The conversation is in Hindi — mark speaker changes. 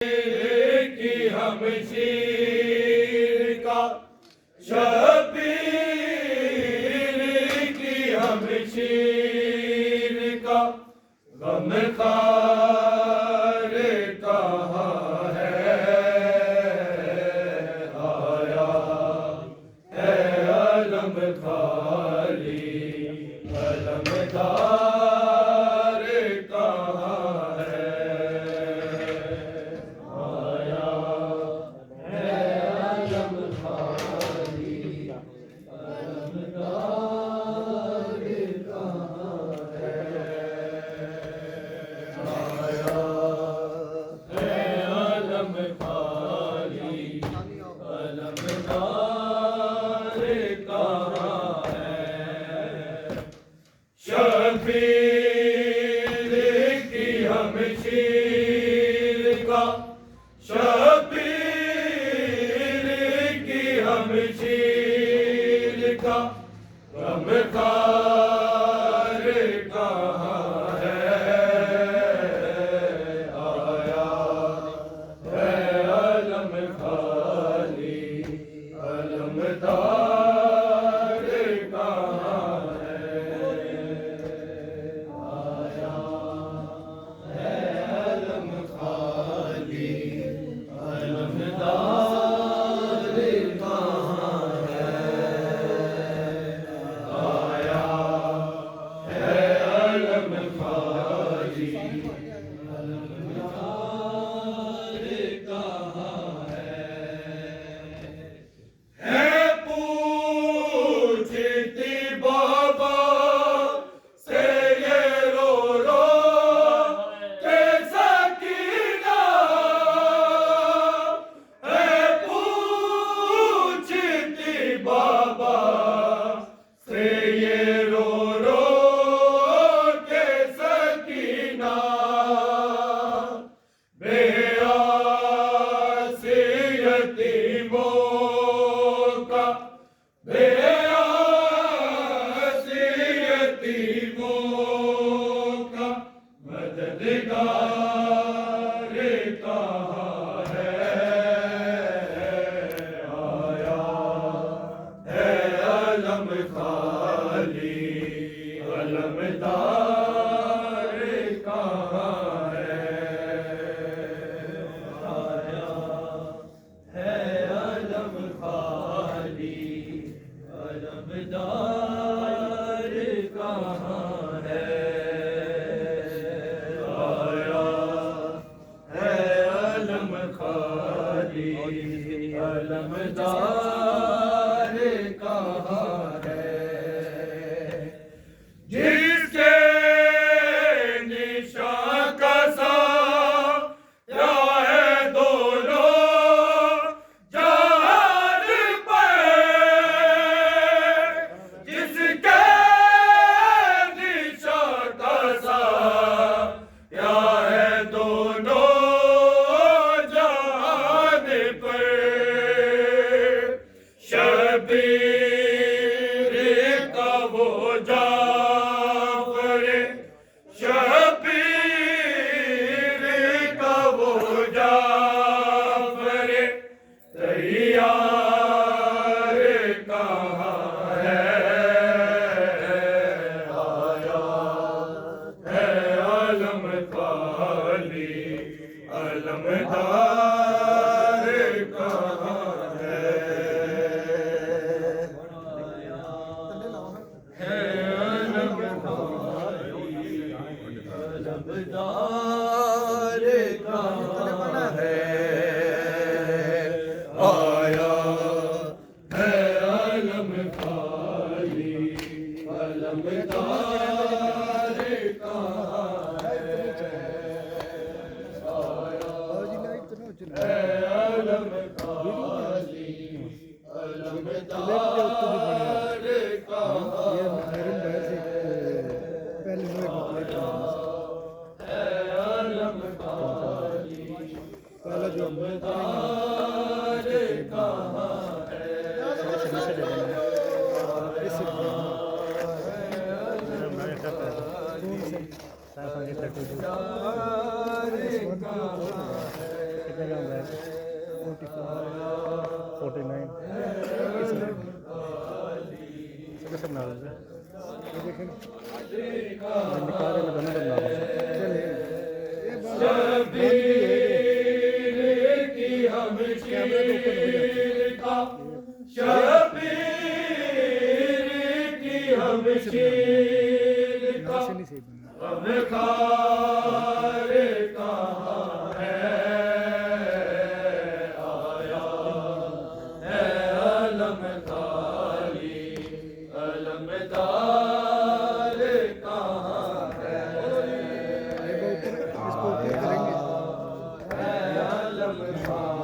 Speaker 1: की हम शीर का शबीर की हम शीर का गम खार कहाँ है आया है अलम खाली अलमदार कहाँ है आया है अलम खाली अलमदार कहाँ है आया है अलम खाली अलमदार कहाँ है शबीर की हम शीर का शबीर की हम शीर का गम खार कहाँ है आया है अलम खाली अलमदार कहाँ है आया है अलम खाली अलमदार कहाँ है आया है अलम खाली अलमदार कहाँ है पूछती बाबा से ये रो के सकीना है पूछती बाबा से ये रो के सकीना बेआस यतीमों का बेआस यतीमों का मददगार कहाँ है आया है अलम खाली अलमदार कहाँ है आया है अलम खाली अलमदार कहाँ है आया है अलम खाली अलमदार कहाँ है जिसके निशान का साया है दोनों जहान पर जिसके निशान का साया है दोनों जहान पर शबीर का वो जाफर शबीर का वो जाफर तैयार कहाँ है आया है अलम खाली अलमदार कहाँ है अलम खाली अलमदार कहाँ है आया है अलम खाली अलमदार कहाँ है आया है अलम खाली अलमदार कहाँ है अलम खाली अलमदार कहाँ है
Speaker 2: Saya panggil satu. जगह में 44 49 सब नाम है
Speaker 1: ये देखें
Speaker 2: निकाल में दोनों का नाम है
Speaker 1: चले ये शबीर की हम कैमरा तो ऊपर हो जाता है शबीर की हम शीर का
Speaker 2: से नहीं सही बनना
Speaker 1: हम खार कहाँ है आया है अलमदारी अलमदार कहाँ है
Speaker 2: इसको ऊपर करेंगे
Speaker 1: अलमदार